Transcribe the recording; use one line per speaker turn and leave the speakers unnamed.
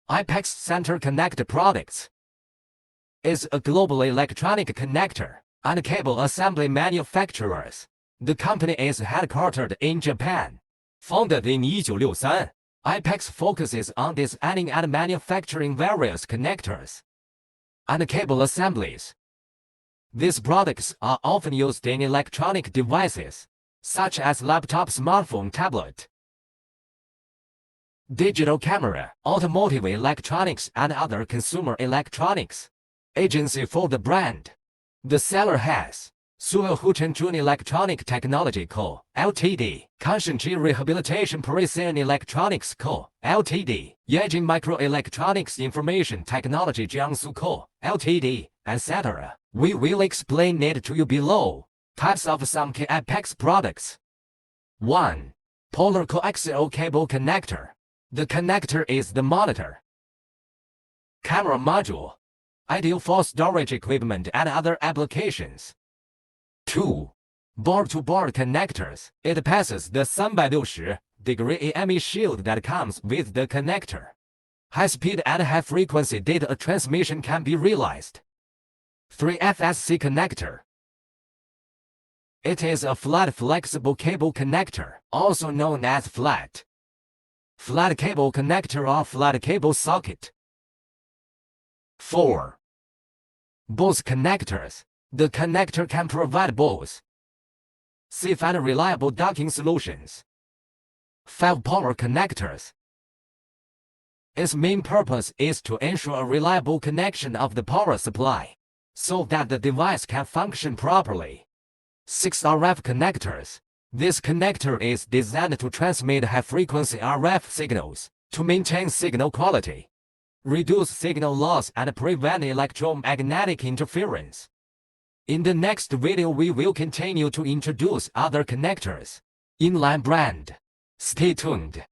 I-PEX Center Connect Products is a global electronic connector and cable assembly manufacturer. The company is headquartered in Japan. Founded in 1963, I-PEX focuses on designing and manufacturing various connectors and cable assemblies. These products are often used in electronic devices, such as laptop, smartphone, tablet, digital camera, automotive electronics, and other consumer electronics. Agency for the brand. The seller has Suo Huchenjun Electronic Technology Co., Ltd., Kanshenji Rehabilitation Parisian Electronics Co., Ltd., Yajing Microelectronics Information Technology Jiangsu Co., Ltd., etc. We will explain it to you below. Types of some key I-PEX products. 1. Polar coaxial cable connector. The connector is the monitor camera module, ideal for storage equipment and other applications. 2. Board-to-board connectors. It passes the 360-degree AME shield that comes with the connector. High-speed and high-frequency data transmission can be realized. 3. FSC connector. It is a flat flexible cable connector, also known as flat cable connector or flat cable socket. 4. Bose connectors. The connector can provide both safe and reliable docking solutions. 5. Power connectors. Its main purpose is to ensure a reliable connection of the power supply, so that the device can function properly. 6. RF connectors. This connector is designed to transmit high-frequency RF signals to maintain signal quality, reduce signal loss, and prevent electromagnetic interference. In the next video we will continue to introduce other connectors. Inline brand. Stay tuned.